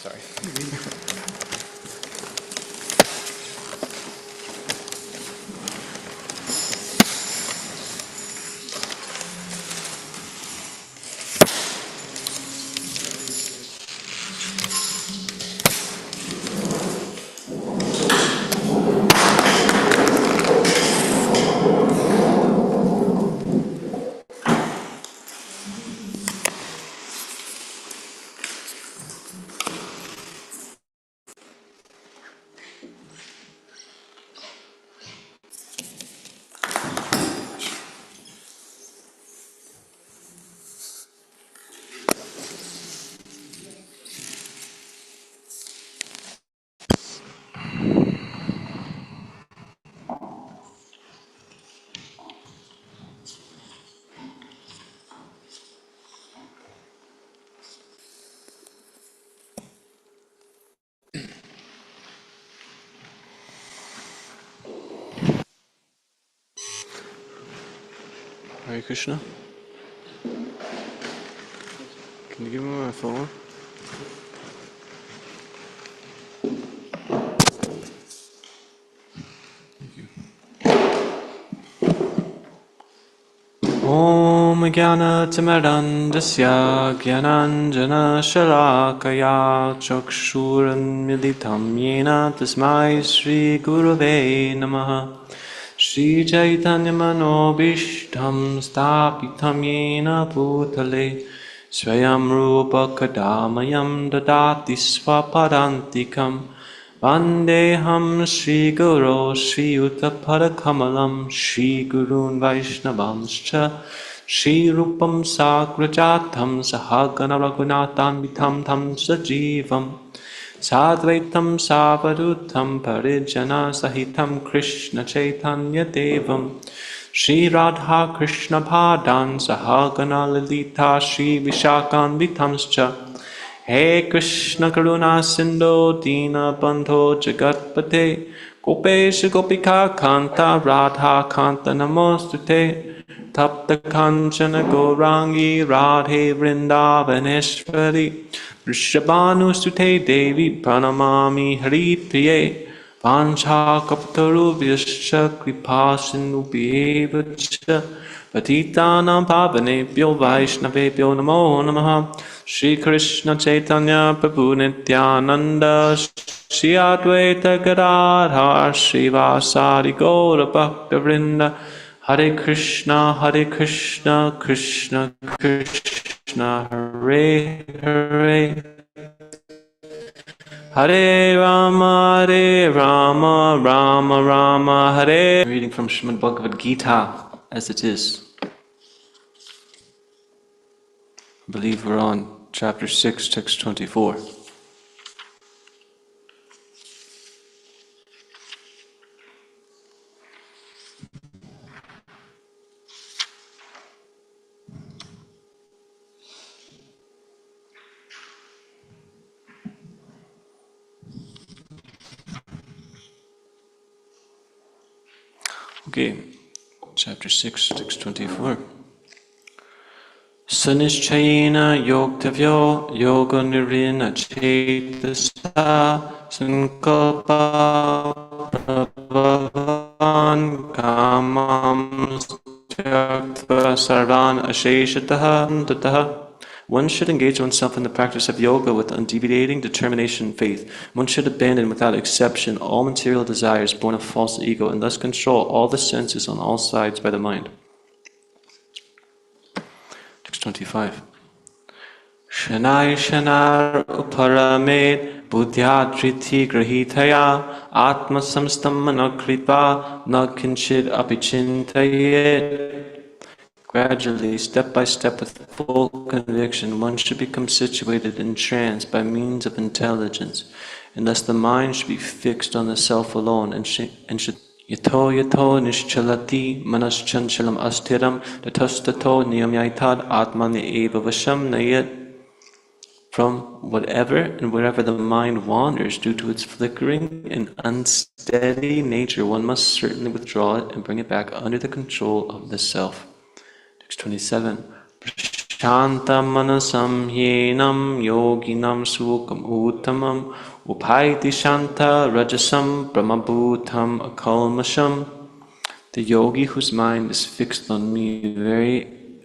Sorry. Hare Krishna. Can you give me my phone? Om Jnana Timirandasya Jnananjana Shalakaya Chakshuranmilitam Yena Tasmai Shri Gurave Namaha. Shri Chaitanya Manobishtam Stapitam Yena Bhutale Swayam Rupa Kadamayam Dadati Swapadantikam Vandeham Shri Guru Shri Uttaparakamalam Shri Gurun Vaishnavamscha Shri Rupam Sagrajatam Sahagana Raghunatham Vitam Tam Sajivam Sadvaitam Savadutam Parijana Sahitam Krishna Chaitanya Devam Shri Radha Krishna Padan Sahagana Lalita Shri Vishakan Vitamscha He Krishna Karuna Sindhu Dina Bandho Jagatpate Gopesh Gopika Kanta Radha Kanta Namostute Tapta Kanchana Gourangi Radhe Vrindavaneshwari Vrishabhanu Sute Devi Pranamami Hari Priye Vancha Kaptaru Vyascha Kripa Sindhu Patitanam Pavanebhyo Vaishnavebhyo Namo Namaha Shri Krishna Chaitanya Prabhu Nityananda Shri Advaita Gadadhar Shri Vasari Gaura Bhakta Vrinda Hare Krishna Krishna Krishna Hare Hare Hare Rama Rama Rama Hare. Reading from Srimad Bhagavad Gita as it is. I believe we're on chapter 6, text 24. Okay, chapter 6, text 24. Sanischayena yoktavyo yoga nirvina chetasa sankalpa prabhavan kamam tyaktva sarvan asheshataha tataha. One should engage oneself in the practice of yoga with undeviating determination and faith. One should abandon without exception all material desires born of false ego and thus control all the senses on all sides by the mind. 25. Shanai shanar uparamed buddhyadriti grahitaya atma samstam manakripa na kinchid apichintayet. Gradually, step by step, with full conviction, one should become situated in trance by means of intelligence, and thus the mind should be fixed on the self alone, and should Yato nishchalati manaschanshalam astiram tatastato niyamyaitad atmani eva vasham nayat. From whatever and wherever the mind wanders due to its flickering and unsteady nature, one must certainly withdraw it and bring it back under the control of the self. Text 27. Prashanta manasam yenam yoginam sukam uttamam upaiti shanta rajasam brahmabhutam akalmasham. The yogi whose mind is fixed on me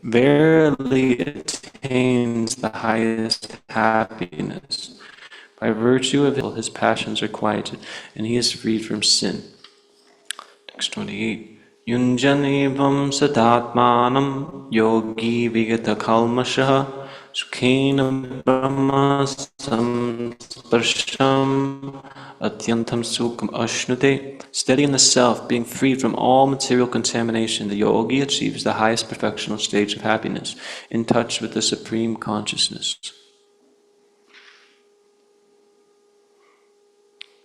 verily attains the highest happiness. By virtue of his passions are quieted, and he is freed from sin. Text 28. Yunjanevam sadatmanam yogi vigata kalmashaha sukhena brahma samsparsham atyantam sukham ashnute. Steady in the self, being freed from all material contamination, the yogi achieves the highest perfectional stage of happiness, in touch with the supreme consciousness.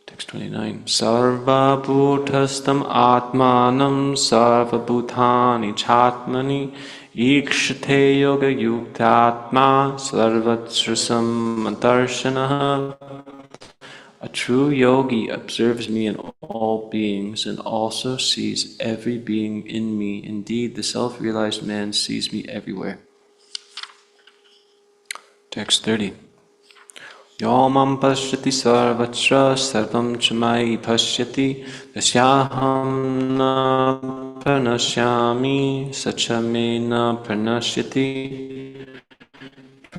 Text 29. Sarva bhutastam atmanam sarva bhutani chatmani ikshate yoga yuktatma sarvatsrasam mantarshanaha. A true yogi observes me in all beings and also sees every being in me. Indeed, the self-realized man sees me everywhere. Text 30. Yomam pashyati sarvatra sarvam chamai pashyati tasyaham na pranashyami sachamena pranashyati.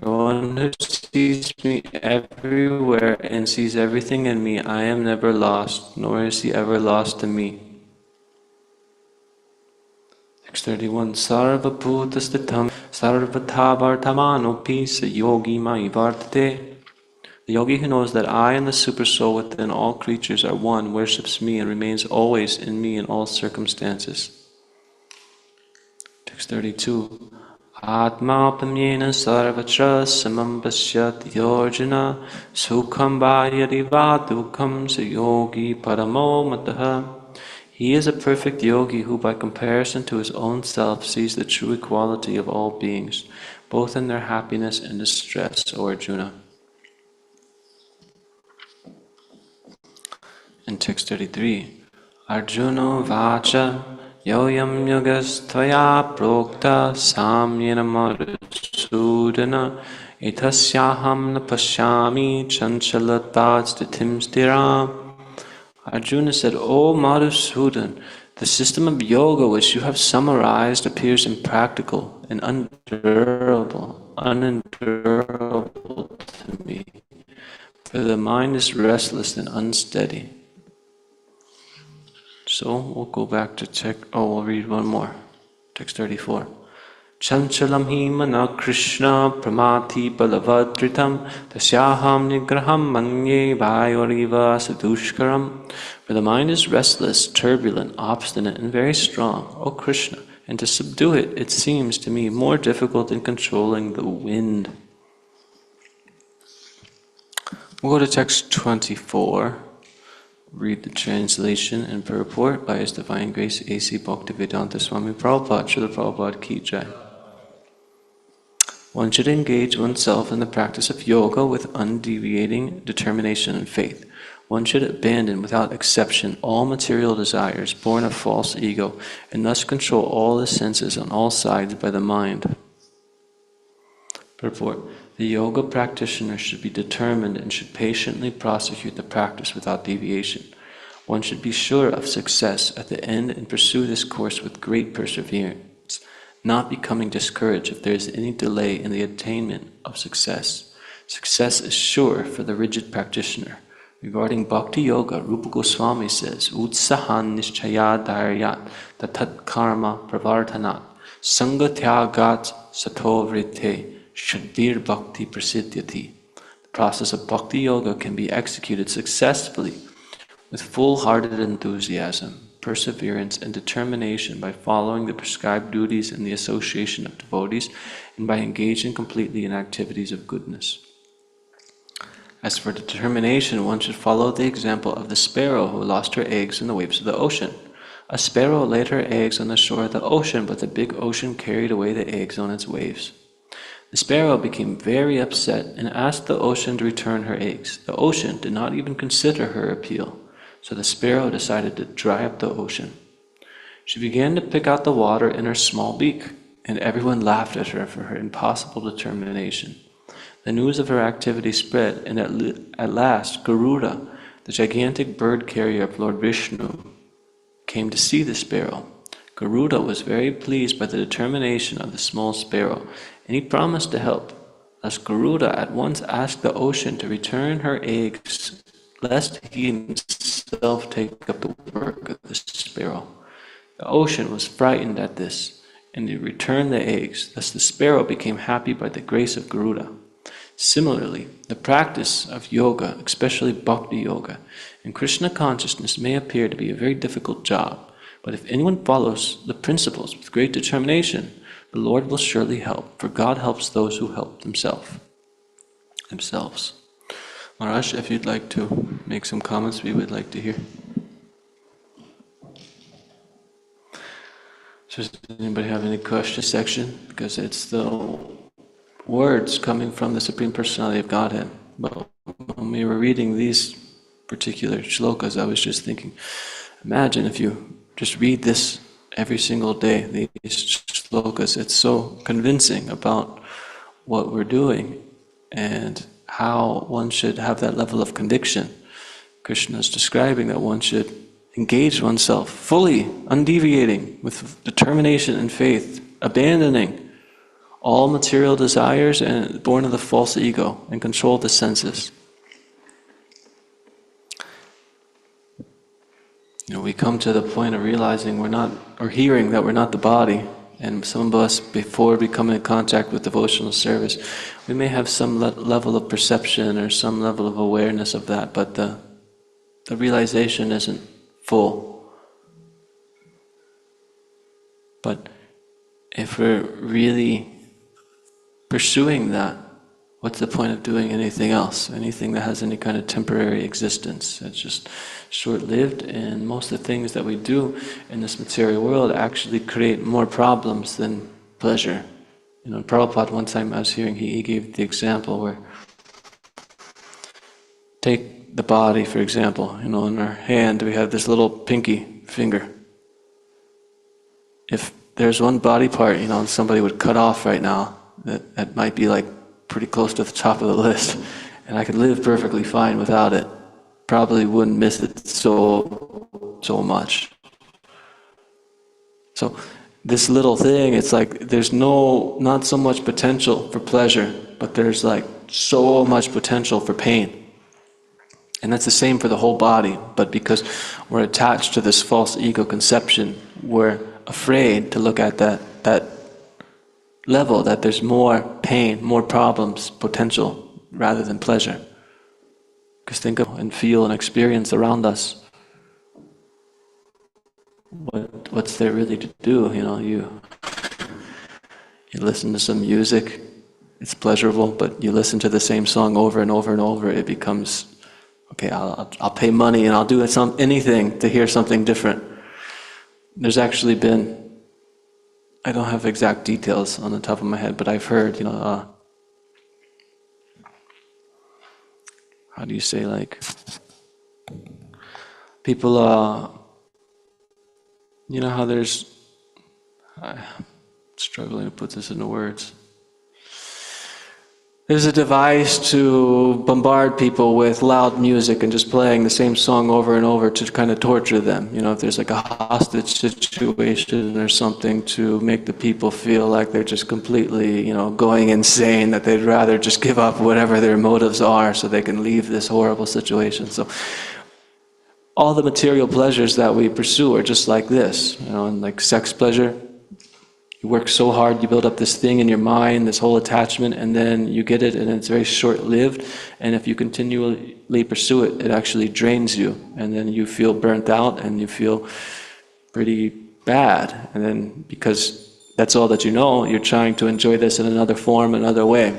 One who sees me everywhere and sees everything in me, I am never lost, nor is he ever lost to me. Text 31. Sarva bhutastitam sarvatha vartamanopi sa yogi mai vartate. The yogi who knows that I and the Supersoul within all creatures are one worships me and remains always in me in all circumstances. Text 32. Atma pamyena sarvatra samam pasyati yorjana sukham vayadi va dukham sa yogi paramo mataha. He is a perfect yogi who by comparison to his own self sees the true equality of all beings, both in their happiness and distress, O Arjuna. In text 33, Arjuna vacha yoyam yogastvaya prokta samyena madhusudana etasyaham na pashyami chanchalata stitim stiram. Arjuna said, O Madhusudan, the system of yoga which you have summarized appears impractical and unendurable to me, for the mind is restless and unsteady. So we'll go back to we'll read one more. Text 34. Chanchalam hi mana Krishna pramati balavadritam tasyaham nigraham manye vayoriva sadushkaram. For the mind is restless, turbulent, obstinate, and very strong, O Krishna, and to subdue it, it seems to me more difficult than controlling the wind. We'll go to text 24. Read the translation and purport by His Divine Grace A.C. Bhaktivedanta Swami Prabhupada. Srila Prabhupada Ki Jai. One should engage oneself in the practice of yoga with undeviating determination and faith. One should abandon without exception all material desires born of false ego and thus control all the senses on all sides by the mind. Purport. The yoga practitioner should be determined and should patiently prosecute the practice without deviation. One should be sure of success at the end and pursue this course with great perseverance, not becoming discouraged if there is any delay in the attainment of success. Success is sure for the rigid practitioner. Regarding Bhakti Yoga, Rupa Goswami says, Utsahan nishchaya dharyat tatat karma pravartanat sangatyagat satovrite Shadbir Bhakti Prasiddhyati. The process of Bhakti Yoga can be executed successfully with full-hearted enthusiasm, perseverance, and determination by following the prescribed duties in the association of devotees and by engaging completely in activities of goodness. As for determination, one should follow the example of the sparrow who lost her eggs in the waves of the ocean. A sparrow laid her eggs on the shore of the ocean, but the big ocean carried away the eggs on its waves. The sparrow became very upset and asked the ocean to return her eggs. The ocean did not even consider her appeal, so the sparrow decided to dry up the ocean. She began to pick out the water in her small beak, and everyone laughed at her for her impossible determination. The news of her activity spread, and at last Garuda, the gigantic bird carrier of Lord Vishnu, came to see the sparrow. Garuda was very pleased by the determination of the small sparrow, and he promised to help. Thus Garuda at once asked the ocean to return her eggs, lest he himself take up the work of the sparrow. The ocean was frightened at this, and he returned the eggs. Thus the sparrow became happy by the grace of Garuda. Similarly, the practice of yoga, especially Bhakti Yoga, and Krishna consciousness may appear to be a very difficult job, but if anyone follows the principles with great determination, the Lord will surely help, for God helps those who help themselves. Maharaj, if you'd like to make some comments, we would like to hear. So does anybody have any questions section? Because it's the words coming from the Supreme Personality of Godhead. But when we were reading these particular shlokas, I was just thinking, imagine if you just read this every single day, these shlokas. It's so convincing about what we're doing and how one should have that level of conviction. Krishna is describing that one should engage oneself fully, undeviating, with determination and faith, abandoning all material desires and born of the false ego, and control the senses. We come to the point of realizing we're not, or hearing that we're not the body. And some of us, before we come in contact with devotional service, we may have some level of perception or some level of awareness of that, but the realization isn't full. But if we're really pursuing that, what's the point of doing anything else? Anything that has any kind of temporary existence. It's just short-lived, and most of the things that we do in this material world actually create more problems than pleasure. Prabhupada, one time I was hearing, he gave the example where, take the body for example, in our hand we have this little pinky finger. If there's one body part, somebody would cut off right now, that might be like pretty close to the top of the list, and I could live perfectly fine without it. Probably wouldn't miss it so much. So this little thing, it's like there's not so much potential for pleasure, but there's like so much potential for pain. And that's the same for the whole body, but because we're attached to this false ego conception, we're afraid to look at that level, that there's more pain, more problems, potential, rather than pleasure. Because think of and feel and experience around us. What's there really to do? You listen to some music, it's pleasurable, but you listen to the same song over and over and over, it becomes, okay, I'll pay money and I'll do anything to hear something different. There's actually been, I don't have exact details on the top of my head, but I've heard, how do you say, like, people, how I'm struggling to put this into words. There's a device to bombard people with loud music and just playing the same song over and over to kind of torture them. If there's like a hostage situation or something, to make the people feel like they're just completely, going insane, that they'd rather just give up whatever their motives are so they can leave this horrible situation. So all the material pleasures that we pursue are just like this, and like sex pleasure. You work so hard, you build up this thing in your mind, this whole attachment, and then you get it and it's very short-lived, and if you continually pursue it, it actually drains you, and then you feel burnt out and you feel pretty bad, and then because that's all that you know, you're trying to enjoy this in another form, another way.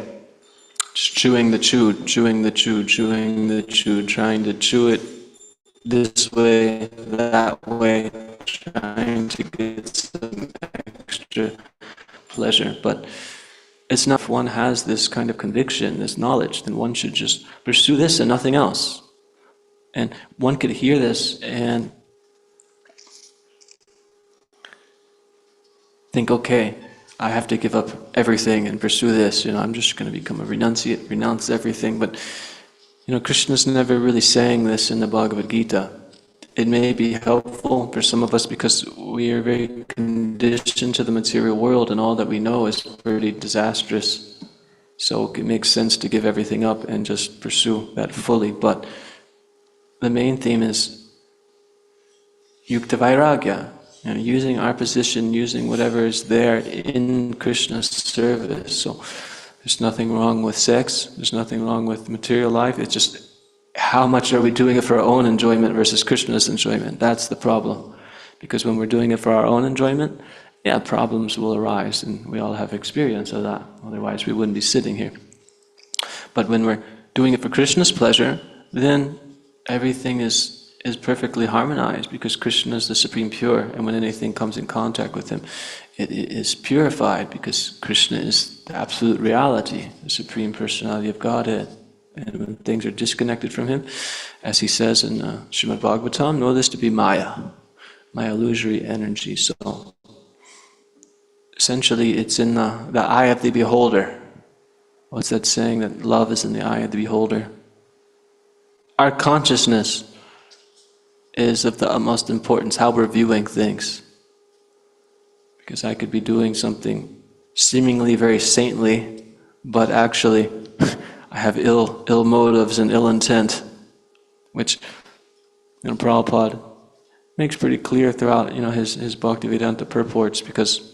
Just chewing the chewed, chewing the chewed, chewing the chewed, trying to chew it this way, that way, trying to get some extra pleasure. But it's not, if one has this kind of conviction, this knowledge, then one should just pursue this and nothing else. And one could hear this and think, okay, I have to give up everything and pursue this, I'm just going to become a renunciate, renounce everything. But Krishna's never really saying this in the Bhagavad Gita. It may be helpful for some of us because we are very conditioned to the material world and all that we know is pretty disastrous. So it makes sense to give everything up and just pursue that fully. But the main theme is yukta vairagya, using our position, using whatever is there in Krishna's service. So there's nothing wrong with sex, there's nothing wrong with material life, it's just how much are we doing it for our own enjoyment versus Krishna's enjoyment? That's the problem. Because when we're doing it for our own enjoyment, problems will arise, and we all have experience of that, otherwise we wouldn't be sitting here. But when we're doing it for Krishna's pleasure, then everything is perfectly harmonized, because Krishna is the Supreme Pure, and when anything comes in contact with him, it is purified, because Krishna is the absolute reality, the Supreme Personality of Godhead. And when things are disconnected from him, as he says in Srimad Bhagavatam, know this to be Maya, my illusory energy. So essentially it's in the eye of the beholder. What's that saying, that love is in the eye of the beholder? Our consciousness is of the utmost importance, how we're viewing things. Because I could be doing something seemingly very saintly, but actually I have ill motives and ill intent, which Prabhupada makes pretty clear throughout, his Bhaktivedanta purports, because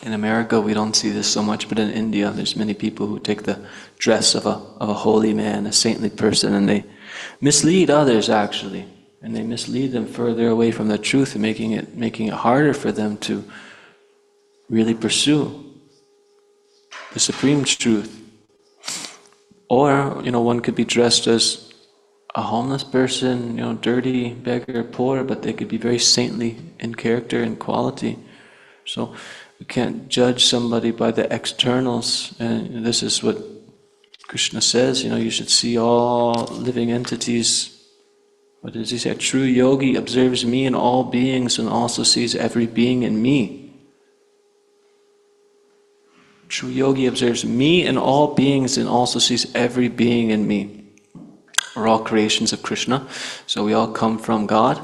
in America we don't see this so much, but in India there's many people who take the dress of a holy man, a saintly person, and they mislead others actually, and they mislead them further away from the truth, and making it harder for them to really pursue the supreme truth. Or, one could be dressed as a homeless person, dirty, beggar, poor, but they could be very saintly in character and quality. So we can't judge somebody by the externals, and this is what Krishna says, you should see all living entities. What does he say? A true yogi observes me in all beings and also sees every being in me. True yogi observes me in all beings and also sees every being in me. We're all creations of Krishna, so we all come from God,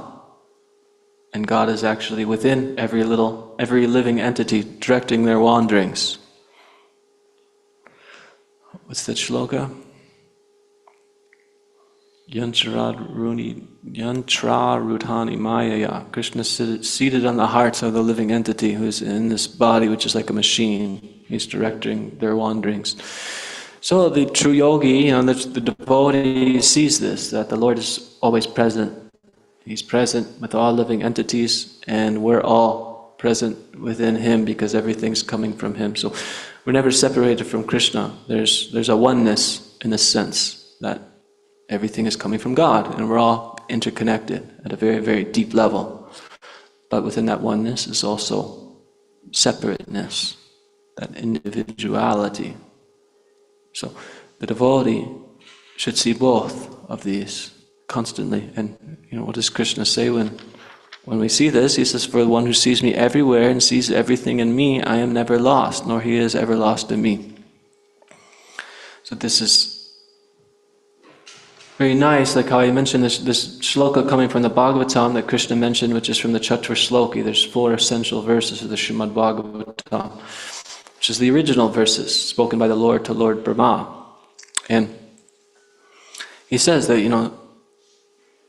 and God is actually within every living entity, directing their wanderings. What's that shloka? Yantra Rudhani Mayaya. Krishna is seated on the hearts of the living entity who is in this body, which is like a machine. He's directing their wanderings. So the true yogi, the devotee sees this, that the Lord is always present. He's present with all living entities, and we're all present within Him because everything's coming from Him. So we're never separated from Krishna. There's a oneness in the sense that everything is coming from God, and we're all interconnected at a very, very deep level. But within that oneness is also separateness, that individuality. So the devotee should see both of these constantly. And what does Krishna say when we see this? He says, "For the one who sees me everywhere and sees everything in me, I am never lost, nor he is ever lost in me." So this is very nice, like how I mentioned this shloka coming from the Bhagavatam that Krishna mentioned, which is from the Chatur Shloki. There's 4 essential verses of the Srimad Bhagavatam, which is the original verses spoken by the Lord to Lord Brahma. And he says that,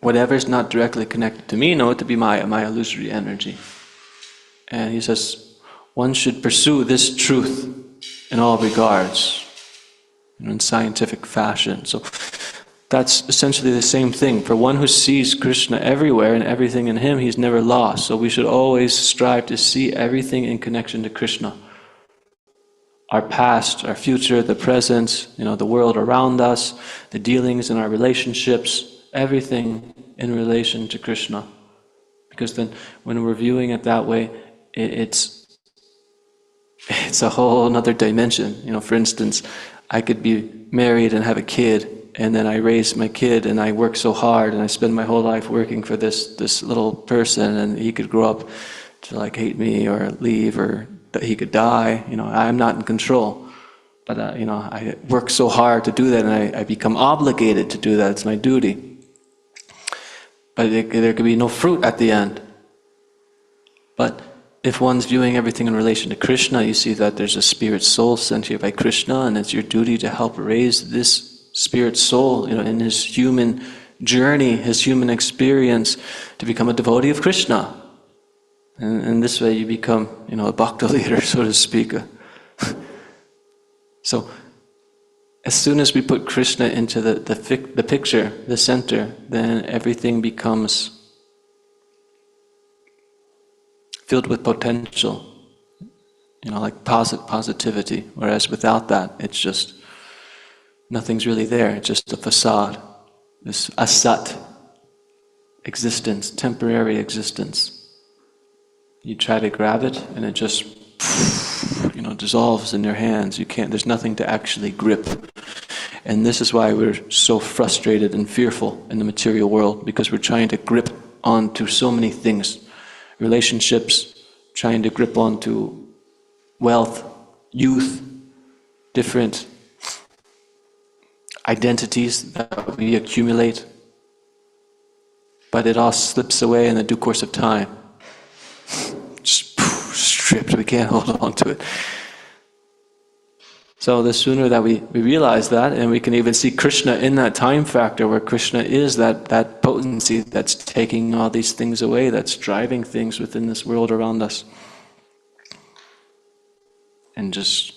whatever is not directly connected to me, know it to be my illusory energy. And he says, one should pursue this truth in all regards, in scientific fashion. So that's essentially the same thing. For one who sees Krishna everywhere and everything in him, he's never lost. So we should always strive to see everything in connection to Krishna. Our past, our future, the present, the world around us, the dealings in our relationships, everything in relation to Krishna. Because then when we're viewing it that way, it's a whole other dimension. For instance, I could be married and have a kid, and then I raise my kid and I work so hard and I spend my whole life working for this little person, and he could grow up to hate me or leave, or that he could die. I'm not in control. But I work so hard to do that, and I become obligated to do that. It's my duty. But there could be no fruit at the end. But if one's viewing everything in relation to Krishna, you see that there's a spirit soul sent here by Krishna, and it's your duty to help raise this spirit soul, in his human journey, his human experience, to become a devotee of Krishna. And this way you become, a bhakta leader, so to speak. So, as soon as we put Krishna into the picture, the center, then everything becomes filled with potential, like positivity. Whereas without that, it's just, nothing's really there. It's just a facade, this asat existence, temporary existence. You try to grab it, and it just, dissolves in your hands. There's nothing to actually grip. And this is why we're so frustrated and fearful in the material world, because we're trying to grip onto so many things. Relationships, trying to grip onto wealth, youth, different identities that we accumulate. But it all slips away in the due course of time. Just stripped, we can't hold on to it. So the sooner that we realize that, and we can even see Krishna in that time factor where Krishna is that potency that's taking all these things away, that's driving things within this world around us. And just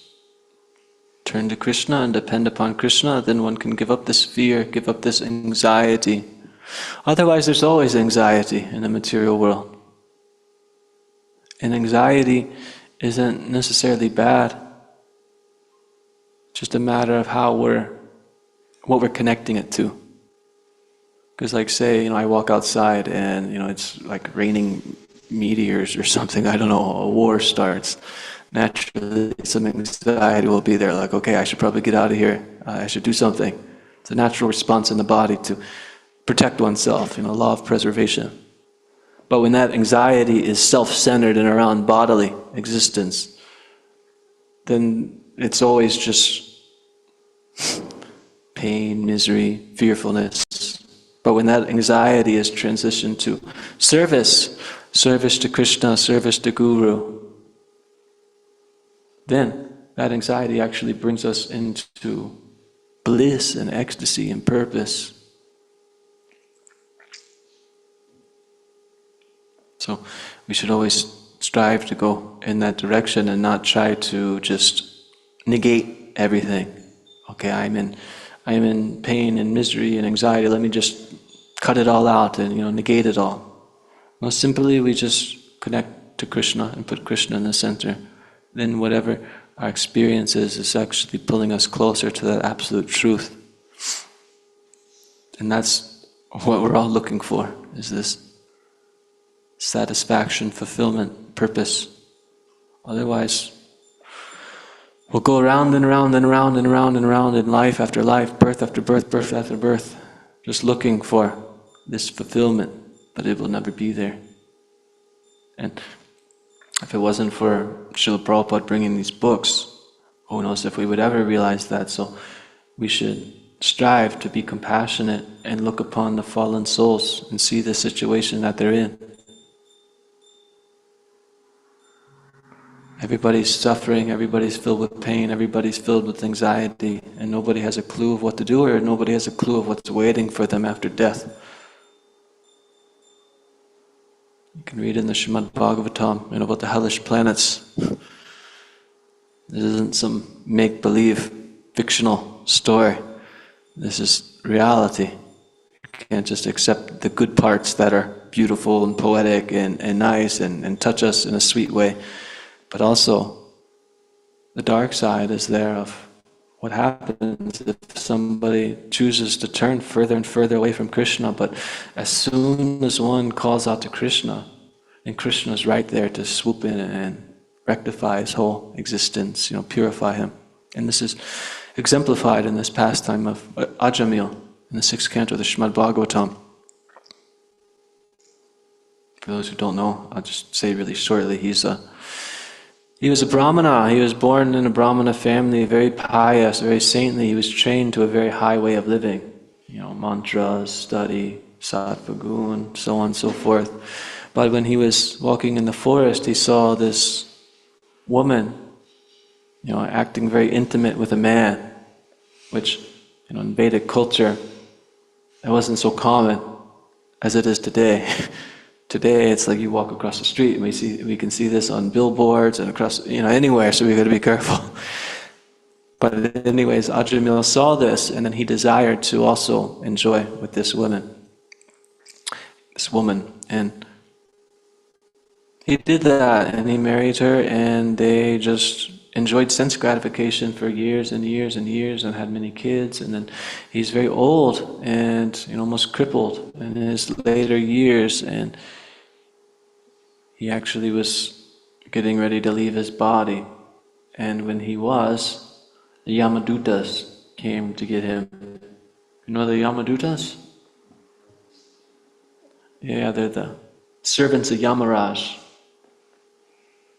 turn to Krishna and depend upon Krishna, then one can give up this fear, give up this anxiety. Otherwise there's always anxiety in the material world. And anxiety isn't necessarily bad. Just a matter of what we're connecting it to. Because like say, I walk outside and it's like raining meteors or something, I don't know, a war starts. Naturally some anxiety will be there, like, okay, I should probably get out of here, I should do something. It's a natural response in the body to protect oneself, law of preservation. But when that anxiety is self-centered and around bodily existence, then it's always just pain, misery, fearfulness. But when that anxiety is transitioned to service to Krishna, service to Guru, then that anxiety actually brings us into bliss and ecstasy and purpose. So we should always strive to go in that direction and not try to just negate everything. Okay, I'm in pain and misery and anxiety, let me just cut it all out and negate it all. No, simply we just connect to Krishna and put Krishna in the center. Then whatever our experience is actually pulling us closer to that absolute truth. And that's what we're all looking for, is this satisfaction, fulfillment, purpose. Otherwise, we'll go around and around and around and around and around in life after life, birth after birth, birth after birth, just looking for this fulfillment, but it will never be there. And if it wasn't for Srila Prabhupada bringing these books, who knows if we would ever realize that. So we should strive to be compassionate and look upon the fallen souls and see the situation that they're in. Everybody's suffering, everybody's filled with pain, everybody's filled with anxiety, and nobody has a clue of what to do, or nobody has a clue of what's waiting for them after death. You can read in the Srimad Bhagavatam, about the hellish planets. This isn't some make-believe, fictional story. This is reality. You can't just accept the good parts that are beautiful and poetic and nice and touch us in a sweet way. But also, the dark side is there of what happens if somebody chooses to turn further and further away from Krishna. But as soon as one calls out to Krishna, and Krishna is right there to swoop in and rectify his whole existence, purify him. And this is exemplified in this pastime of Ajamil in the 6th canto of the Srimad Bhagavatam. For those who don't know, I'll just say really shortly, he was a Brahmana. He was born in a Brahmana family, very pious, very saintly. He was trained to a very high way of living. Mantras, study, sattva gun, so on and so forth. But when he was walking in the forest, he saw this woman, acting very intimate with a man, which, in Vedic culture, it wasn't so common as it is today. Today, it's like you walk across the street, and we can see this on billboards and across, anywhere. So we got to be careful. But anyways, Ajamil saw this, and then he desired to also enjoy with this woman, and he did that, and he married her, and they just enjoyed sense gratification for years and years and years, and had many kids. And then he's very old and almost crippled in his later years, and he actually was getting ready to leave his body. And when he was, the Yamadutas came to get him. You know the Yamadutas? Yeah, they're the servants of Yamaraj.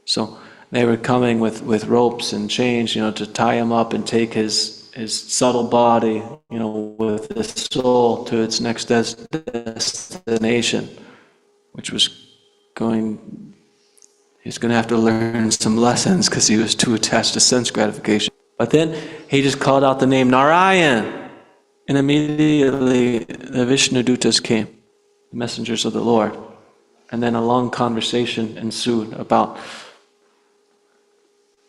So they were coming with ropes and chains, to tie him up and take his subtle body, with his soul to its next destination, which was he's going to have to learn some lessons because he was too attached to sense gratification. But then he just called out the name Narayan, and immediately the Vishnu Dutas came, the messengers of the Lord. And then a long conversation ensued about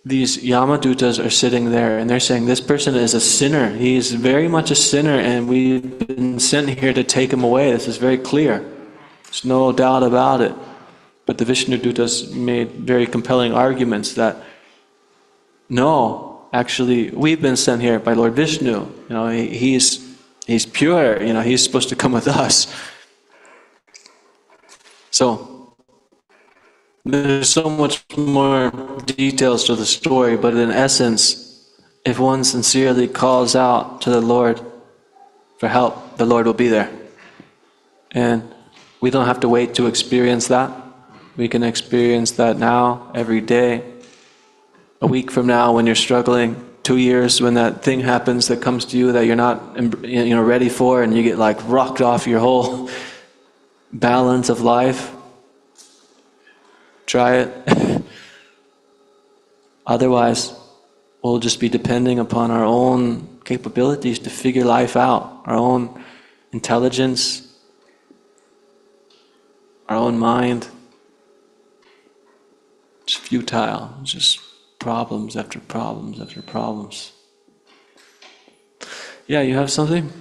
these Yamadutas are sitting there and they're saying, this person is a sinner. He is very much a sinner and we've been sent here to take him away. This is very clear. There's no doubt about it. But the Vishnu Dutas made very compelling arguments that, no, actually, we've been sent here by Lord Vishnu. He's pure. He's supposed to come with us. So there's so much more details to the story, but in essence, if one sincerely calls out to the Lord for help, the Lord will be there. And we don't have to wait to experience that. We can experience that now, every day. A week from now when you're struggling, 2 years when that thing happens that comes to you that you're not ready for, and you get like rocked off your whole balance of life. Try it. Otherwise, we'll just be depending upon our own capabilities to figure life out, our own intelligence, our own mind. It's futile. It's just problems after problems after problems. Yeah, you have something?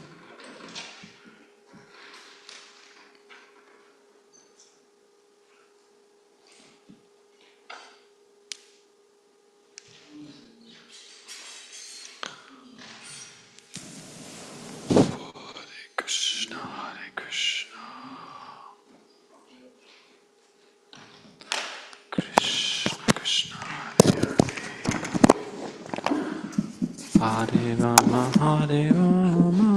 Krishna, Hare Krishna. Krishna, Krishna, Hare Hare. Hare Rama, Hare Rama.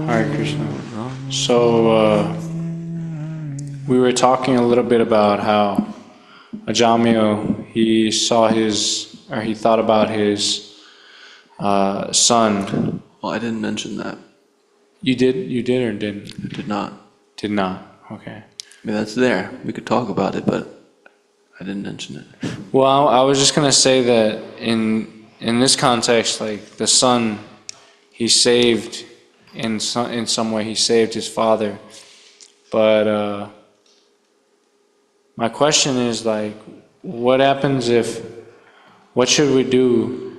Hare Krishna. So, we were talking a little bit about how Ajamil, he thought about his son. Well, I didn't mention that. You did or didn't? I did not. Did not, okay. I mean, that's there. We could talk about it, but I didn't mention it. Well, I was just going to say that in this context, like the son, he saved, in some way, he saved his father. But my question is, like, what should we do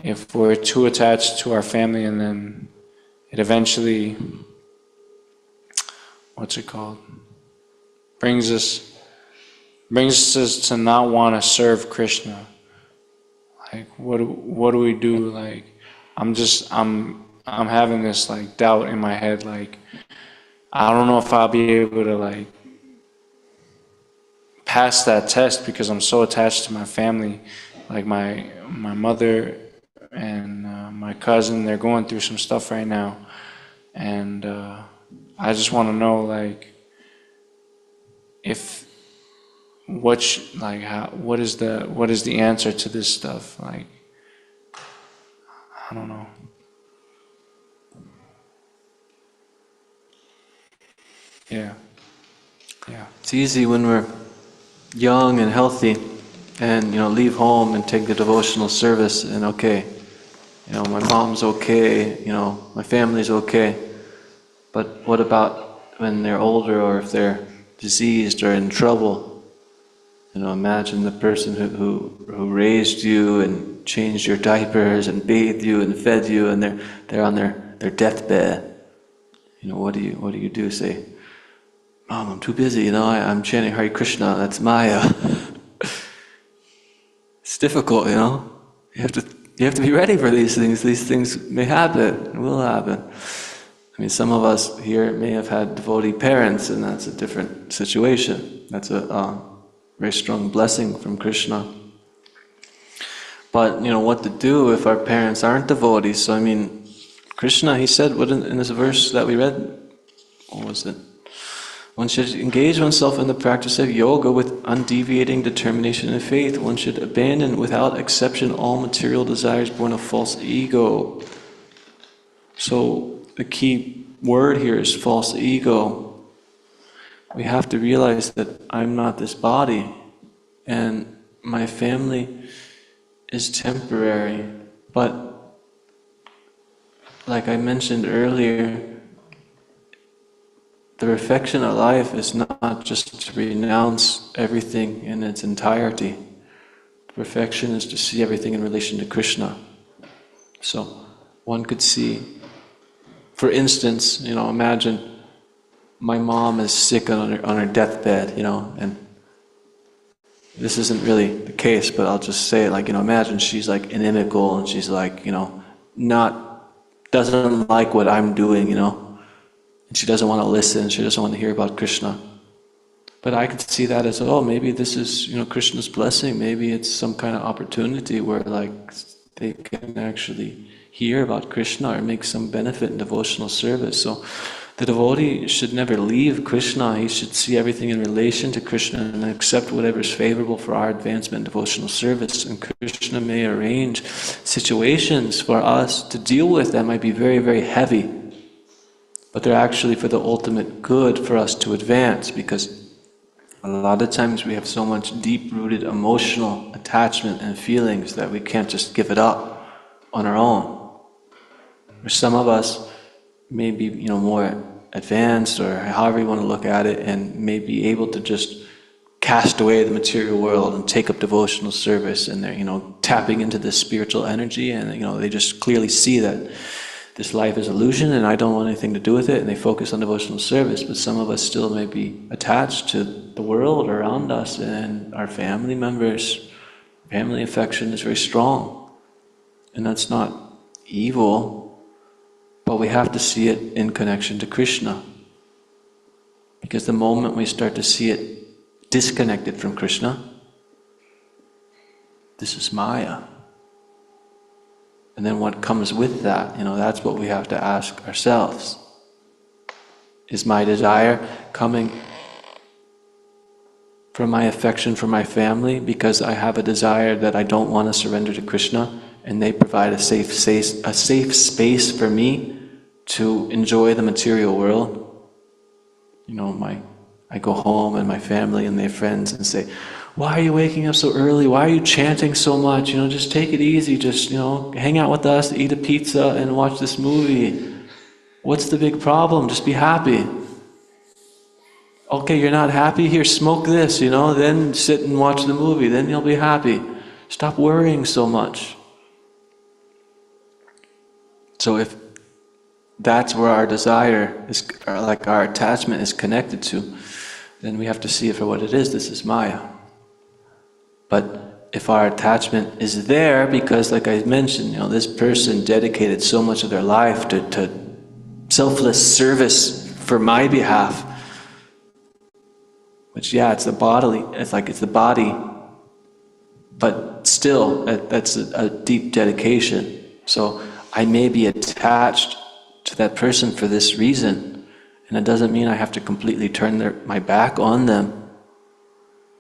if we're too attached to our family and then it eventually, brings us to not want to serve Krishna? Like, what do we do? Like, I'm having this like doubt in my head, like, I don't know if I'll be able to like pass that test because I'm so attached to my family. Like my mother and my cousin, they're going through some stuff right now, and I just want to know, like, what is the answer to this stuff? Like, I don't know. Yeah. It's easy when we're young and healthy and leave home and take the devotional service, and my mom's okay, my family's okay. But what about when they're older, or if they're diseased or in trouble? Imagine the person who raised you and changed your diapers and bathed you and fed you, and they're on their deathbed. What do you do? Say, Mom, I'm too busy, I'm chanting Hare Krishna, that's Maya. It's difficult, You have to be ready for these things. These things may happen, will happen. I mean, some of us here may have had devotee parents, and that's a different situation. That's a very strong blessing from Krishna. But, what to do if our parents aren't devotees? So, I mean, Krishna, he said, what in this verse that we read, what was it? One should engage oneself in the practice of yoga with undeviating determination and faith. One should abandon without exception all material desires born of false ego. So the key word here is false ego. We have to realize that I'm not this body, and my family is temporary, but like I mentioned earlier, the perfection of life is not just to renounce everything in its entirety. Perfection is to see everything in relation to Krishna. So one could see, for instance, imagine my mom is sick on her deathbed, and this isn't really the case, but I'll just say it, imagine she's like inimical and she's like, doesn't like what I'm doing, and she doesn't want to listen, she doesn't want to hear about Krishna. But I could see that as, maybe this is, Krishna's blessing, maybe it's some kind of opportunity where they can actually hear about Krishna or make some benefit in devotional service. So the devotee should never leave Krishna, he should see everything in relation to Krishna and accept whatever is favorable for our advancement in devotional service. And Krishna may arrange situations for us to deal with that might be very, very heavy, but they're actually for the ultimate good for us to advance, because a lot of times we have so much deep-rooted emotional attachment and feelings that we can't just give it up on our own. Or some of us may be, more advanced, or however you want to look at it, and may be able to just cast away the material world and take up devotional service, and they're, tapping into this spiritual energy, and they just clearly see that this life is illusion and I don't want anything to do with it, and they focus on devotional service. But some of us still may be attached to the world around us and our family members. Family affection is very strong, and that's not evil, but we have to see it in connection to Krishna. Because the moment we start to see it disconnected from Krishna, this is Maya. And then what comes with that, that's what we have to ask ourselves. Is my desire coming from my affection for my family because I have a desire that I don't want to surrender to Krishna, and they provide a safe space for me to enjoy the material world? I go home and my family and their friends and say, "Why are you waking up so early? Why are you chanting so much? Just take it easy. Just, hang out with us, eat a pizza, and watch this movie. What's the big problem? Just be happy." Okay, you're not happy? Here, smoke this, then sit and watch the movie. Then you'll be happy. Stop worrying so much. So if that's where our desire is, or our attachment is connected to, then we have to see it for what it is. This is Maya. But if our attachment is there because, like I mentioned, this person dedicated so much of their life to selfless service for my behalf, which, it's the bodily, it's the body, but still, that's a deep dedication. So I may be attached to that person for this reason, and it doesn't mean I have to completely turn my back on them.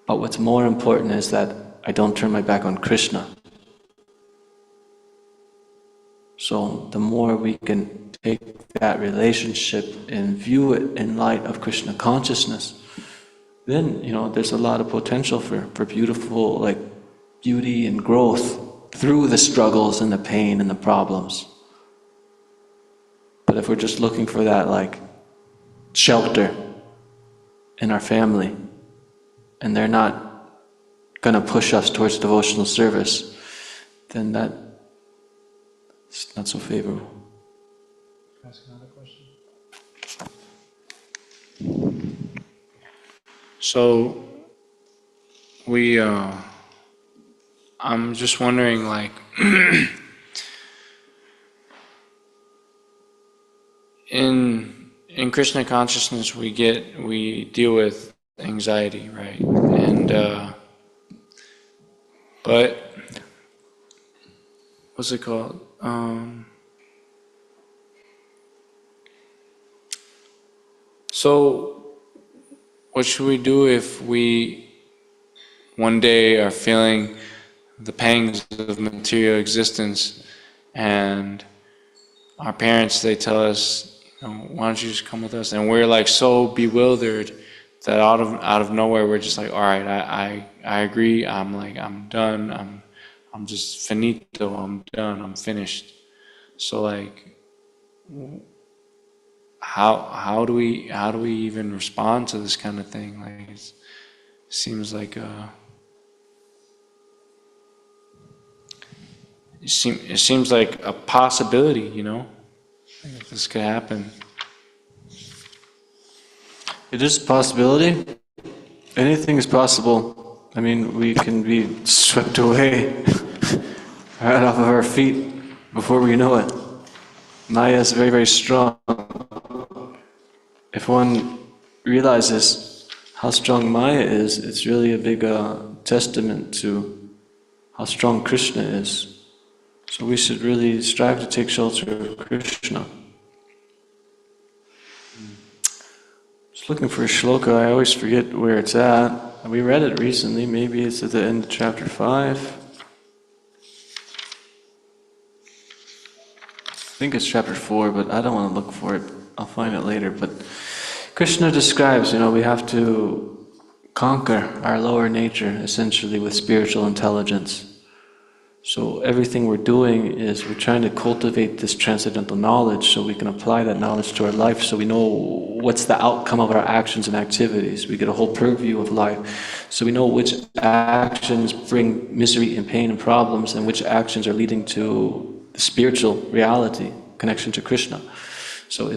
But what's more important is that I don't turn my back on Krishna. So the more we can take that relationship and view it in light of Krishna consciousness, then there's a lot of potential for beautiful beauty and growth through the struggles and the pain and the problems. But if we're just looking for that shelter in our family, and they're not going to push us towards devotional service, then that's not so favorable. Ask another question. So I'm just wondering, in Krishna consciousness we deal with anxiety, right? And but what's it called? So what should we do if we one day are feeling the pangs of material existence, and our parents, they tell us, why don't you just come with us? And we're so bewildered that out of nowhere we're just all right, I agree. I'm done. I'm just finito, I'm done, I'm finished. So like, how do we even respond to this kind of thing? Like, it seems like it seems like a possibility, you know, like this could happen. It is a possibility. Anything is possible. I mean, we can be swept away right off of our feet before we know it. Maya is very, very strong. If one realizes how strong Maya is, it's really a big testament to how strong Krishna is. So we should really strive to take shelter of Krishna. Just looking for a shloka, I always forget where it's at. We read it recently, maybe it's at the end of chapter 5. I think it's chapter 4, but I don't want to look for it. I'll find it later. But Krishna describes, we have to conquer our lower nature, essentially, with spiritual intelligence. So everything we're doing is we're trying to cultivate this transcendental knowledge so we can apply that knowledge to our life, so we know what's the outcome of our actions and activities. We get a whole purview of life. So we know which actions bring misery and pain and problems, and which actions are leading to the spiritual reality, connection to Krishna. So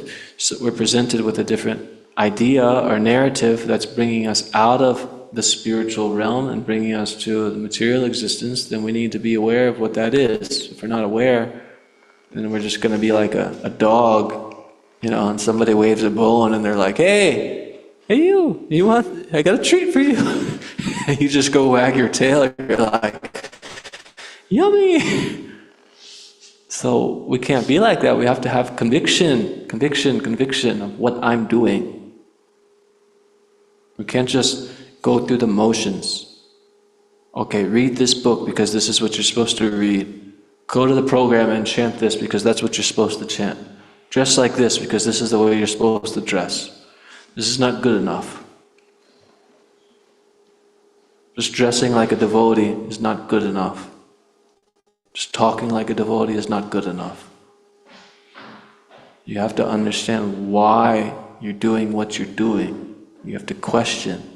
we're presented with a different idea or narrative that's bringing us out of the spiritual realm and bringing us to the material existence, then we need to be aware of what that is. If we're not aware, then we're just going to be like a dog, and somebody waves a bone and they're like, hey you want, I got a treat for you. And you just go wag your tail and you're like, yummy. So we can't be like that. We have to have conviction of what I'm doing. We can't just go through the motions. Okay, read this book because this is what you're supposed to read. Go to the program and chant this because that's what you're supposed to chant. Dress like this because this is the way you're supposed to dress. This is not good enough. Just dressing like a devotee is not good enough. Just talking like a devotee is not good enough. You have to understand why you're doing what you're doing. You have to question.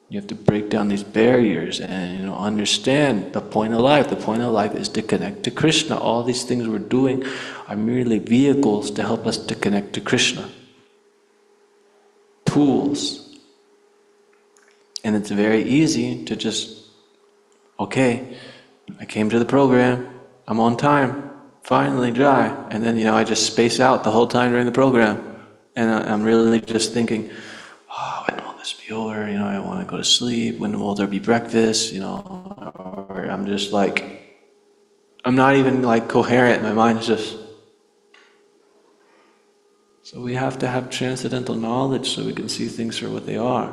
You have to break down these barriers and understand the point of life. The point of life is to connect to Krishna. All these things we're doing are merely vehicles to help us to connect to Krishna. Tools. And it's very easy to just, okay, I came to the program, I'm on time, finally dry. And then I just space out the whole time during the program. And I'm really just thinking, when will this be over? I want to go to sleep. When will there be breakfast? Or I'm just like, I'm not even like coherent. My mind's just. So we have to have transcendental knowledge so we can see things for what they are.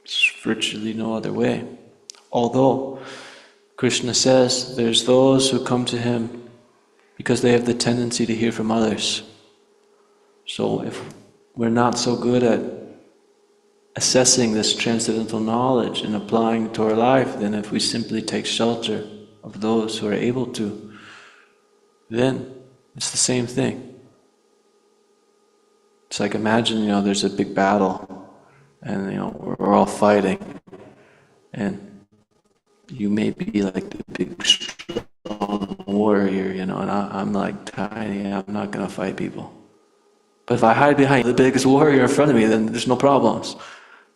There's virtually no other way. Although Krishna says there's those who come to him because they have the tendency to hear from others. So if we're not so good at assessing this transcendental knowledge and applying it to our life, then if we simply take shelter of those who are able to, then it's the same thing. It's like, imagine, there's a big battle and, we're all fighting, and you may be like the big strong warrior, and I'm like tiny, I'm not going to fight people. But if I hide behind the biggest warrior in front of me, then there's no problems.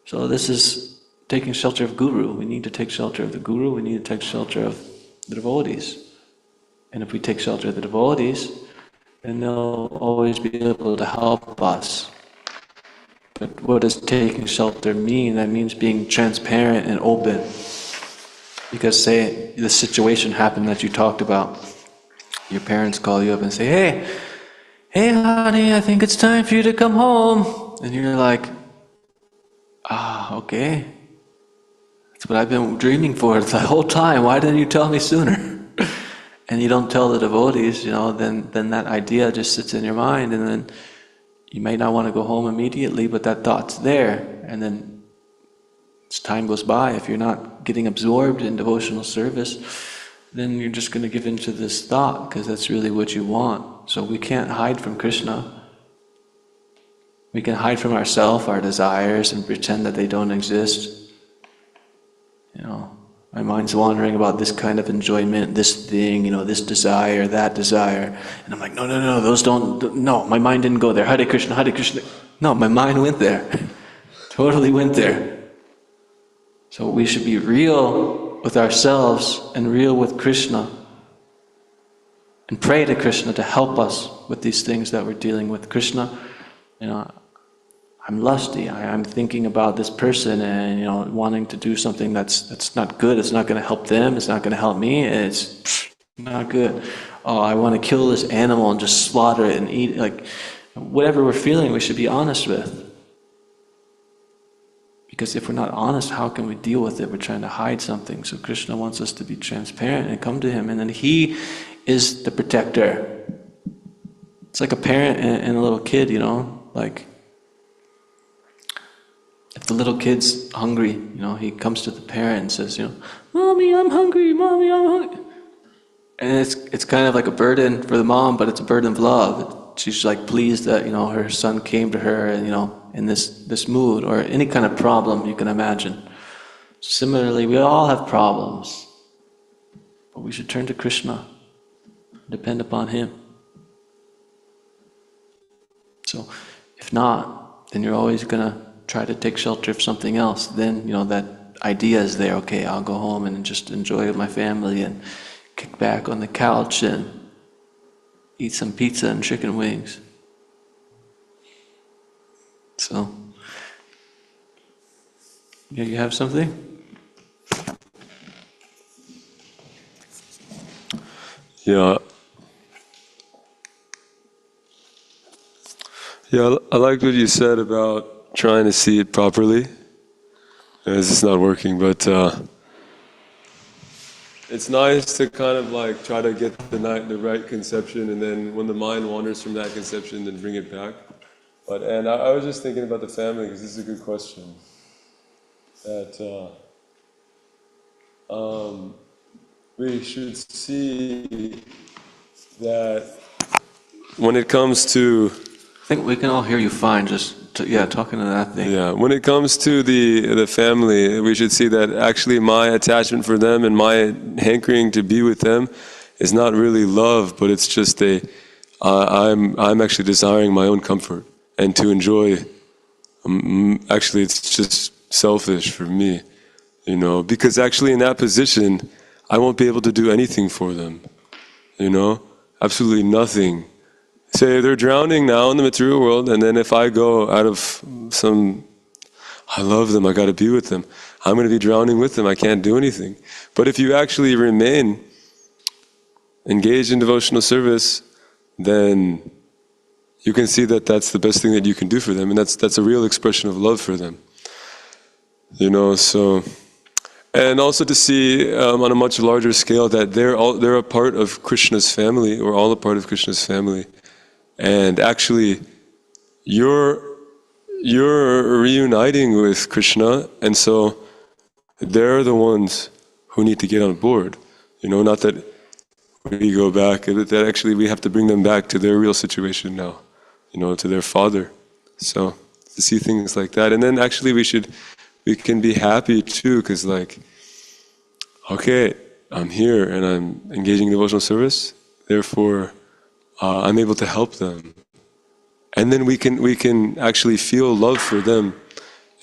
So this is taking shelter of Guru. We need to take shelter of the Guru, we need to take shelter of the devotees. And if we take shelter of the devotees, then they'll always be able to help us. But what does taking shelter mean? That means being transparent and open. Because say the situation happened that you talked about. Your parents call you up and say, hey honey, I think it's time for you to come home. And you're like, okay. That's what I've been dreaming for the whole time. Why didn't you tell me sooner? And you don't tell the devotees, then that idea just sits in your mind, and then you may not want to go home immediately, but that thought's there. And then as time goes by, if you're not getting absorbed in devotional service, then you're just going to give into this thought because that's really what you want. So we can't hide from Krishna. We can hide from ourselves, our desires, and pretend that they don't exist. You know, my mind's wandering about this kind of enjoyment, this thing, you know, this desire, that desire. And I'm like, no, those don't, no, my mind didn't go there. Hare Krishna, Hare Krishna. No, my mind went there. Totally went there. So we should be real with ourselves and real with Krishna. And pray to Krishna to help us with these things that we're dealing with. Krishna, you know, I'm lusty, I'm thinking about this person and, you know, wanting to do something that's not good, it's not going to help them, it's not going to help me, it's not good. Oh, I want to kill this animal and just slaughter it and eat it. Like, whatever we're feeling, we should be honest with. Because if we're not honest, how can we deal with it? We're trying to hide something. So Krishna wants us to be transparent and come to Him, and then He is the protector. It's like a parent and a little kid, you know, like, if the little kid's hungry, you know, he comes to the parent and says, you know, Mommy, I'm hungry, Mommy, I'm hungry. And it's kind of like a burden for the mom, but it's a burden of love. She's like pleased that, you know, her son came to her and, you know, in this mood, or any kind of problem you can imagine. Similarly, we all have problems, but we should turn to Krishna, depend upon Him. So if not, then you're always gonna try to take shelter of something else. Then, you know, that idea is there, okay, I'll go home and just enjoy with my family and kick back on the couch and eat some pizza and chicken wings. So, yeah, you have something? Yeah. Yeah, I liked what you said about trying to see it properly, as it's not working, but it's nice to kind of like try to get the right conception, and then when the mind wanders from that conception, then bring it back. And I was just thinking about the family, because this is a good question. That we should see that when it comes to, I think we can all hear you fine, just, talking to that thing. yeah, when it comes to the family, we should see that actually my attachment for them and my hankering to be with them is not really love, but it's just I'm actually desiring my own comfort and to enjoy. Actually, it's just selfish for me, you know, because actually in that position, I won't be able to do anything for them, you know, absolutely nothing. Say they're drowning now in the material world, and then if I go out of I love them, I got to be with them, I'm going to be drowning with them, I can't do anything. But if you actually remain engaged in devotional service, then you can see that that's the best thing that you can do for them, and that's a real expression of love for them. You know, so, and also to see on a much larger scale that they're a part of Krishna's family, or all a part of Krishna's family. And actually, you're reuniting with Krishna, and so they're the ones who need to get on board. You know, not that we go back, that actually we have to bring them back to their real situation now, you know, to their father. So to see things like that, and then actually we can be happy too, because like, okay, I'm here and I'm engaging in devotional service, therefore I'm able to help them. And then we can actually feel love for them,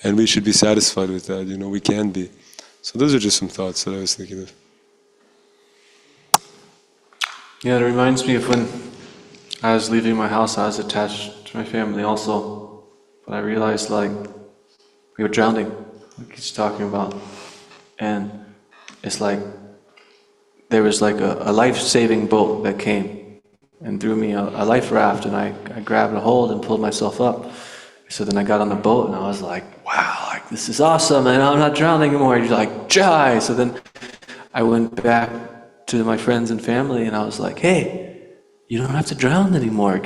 and we should be satisfied with that, you know, we can be. So those are just some thoughts that I was thinking of. Yeah, it reminds me of when I was leaving my house, I was attached to my family also. But I realized, like, we were drowning, like he's talking about. And it's like, there was like a life-saving boat that came and threw me a life raft, and I grabbed a hold and pulled myself up. So then I got on the boat and I was like, wow, like this is awesome, and I'm not drowning anymore. And you're like, Jai! So then I went back to my friends and family and I was like, hey, you don't have to drown anymore.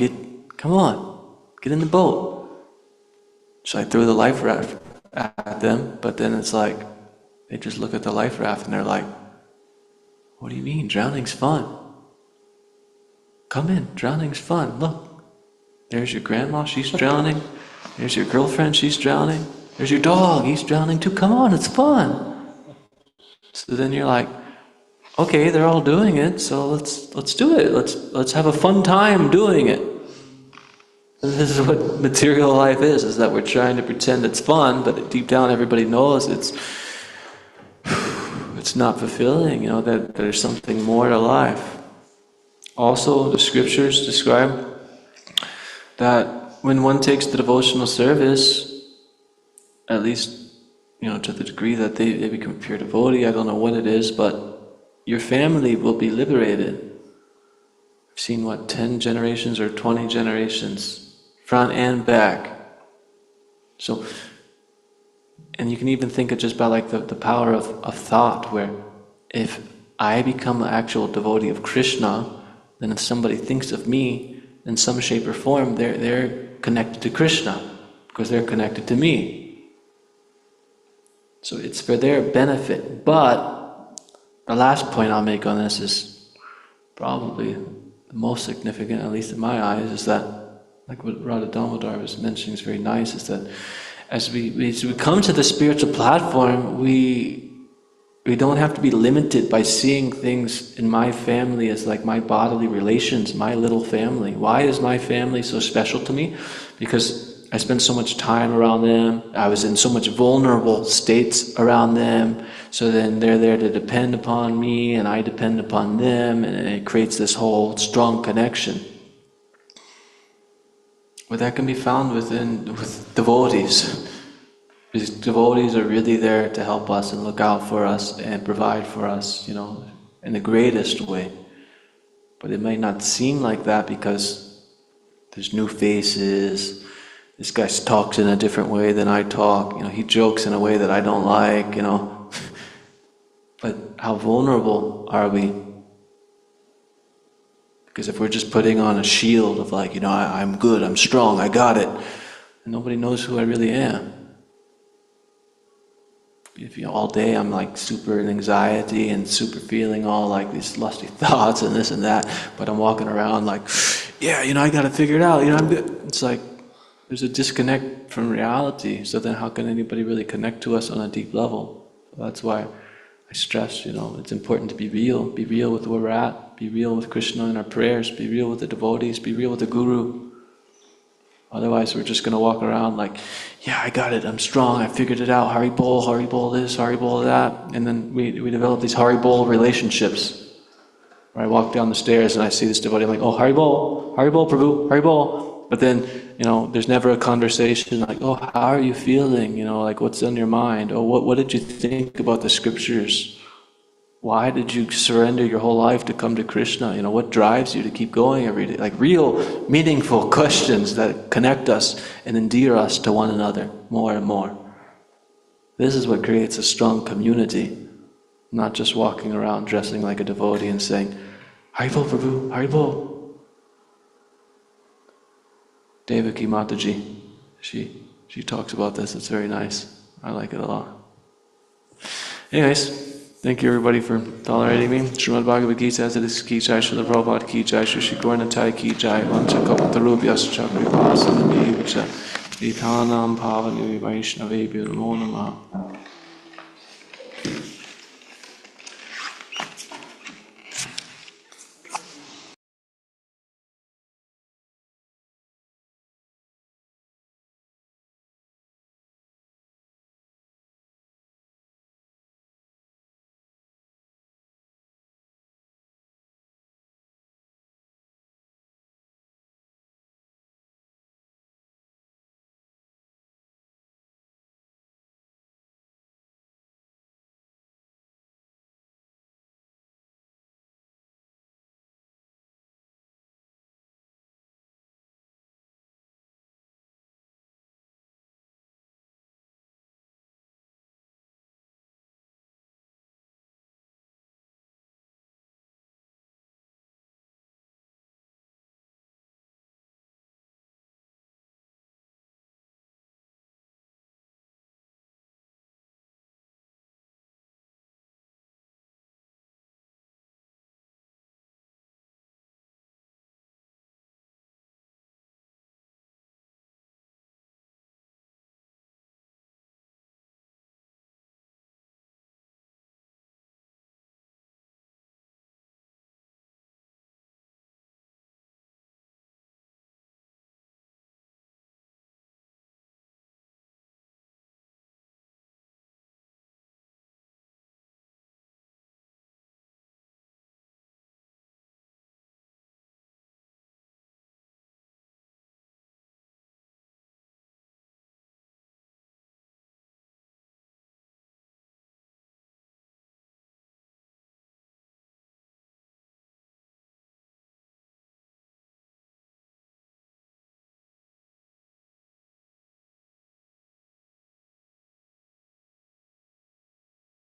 Come on, get in the boat. So I threw the life raft at them, but then it's like, they just look at the life raft and they're like, what do you mean? Drowning's fun. Come in, drowning's fun. Look, there's your grandma, she's drowning. There's your girlfriend, she's drowning. There's your dog, he's drowning too. Come on, it's fun. So then you're like, okay, they're all doing it, so let's do it. Let's have a fun time doing it. And this is what material life is that we're trying to pretend it's fun, but deep down everybody knows it's not fulfilling, that there's something more to life. Also, the scriptures describe that when one takes the devotional service, at least, to the degree that they become pure devotee, I don't know what it is, but your family will be liberated. I've seen, 10 generations or 20 generations, front and back. So, and you can even think of just by the power of thought, where if I become an actual devotee of Krishna, then if somebody thinks of me in some shape or form, they're connected to Krishna, because they're connected to me. So it's for their benefit. But the last point I'll make on this is probably the most significant, at least in my eyes, is that, like what Radha Damodar was mentioning is very nice, is that as we come to the spiritual platform, we don't have to be limited by seeing things in my family as like my bodily relations, my little family. Why is my family so special to me? Because I spend so much time around them, I was in so much vulnerable states around them, so then they're there to depend upon me and I depend upon them, and it creates this whole strong connection. But that can be found with devotees. Because devotees are really there to help us and look out for us and provide for us, in the greatest way. But it might not seem like that because there's new faces. This guy talks in a different way than I talk. He jokes in a way that I don't like, But how vulnerable are we? Because if we're just putting on a shield of I'm good, I'm strong, I got it, and nobody knows who I really am. If all day I'm super in anxiety and super feeling all these lusty thoughts and this and that, but I'm walking around I gotta figure it out, I'm good. It's like there's a disconnect from reality, so then how can anybody really connect to us on a deep level? So that's why I stress, it's important to be real with where we're at, be real with Krishna in our prayers, be real with the devotees, be real with the Guru. Otherwise, we're just going to walk around I got it, I'm strong, I figured it out, Hare Bol this, Hare Bol that. And then we develop these Hare Bol relationships. Where I walk down the stairs and I see this devotee, I'm like, oh, Hare Bol, Prabhu, Hare Bol. But then, there's never a conversation oh, how are you feeling? What's on your mind? Oh, what did you think about the scriptures? Why did you surrender your whole life to come to Krishna? What drives you to keep going every day? Real, meaningful questions that connect us and endear us to one another more and more. This is what creates a strong community, not just walking around dressing like a devotee and saying, Hare Bol Prabhu, Hare Bol. Devaki Mataji, she talks about this, it's very nice. I like it a lot. Anyways, thank you everybody for tolerating me. Srimad Bhagavad Gita as it is ki jai, Srila Prabhupada ki jai, Shri Gauranatai ki jai, Vancha Kapatarubhyascha Kripasanabhivcha, Vitanam Pavanyu Vaishnavebhyo Namo Namaha.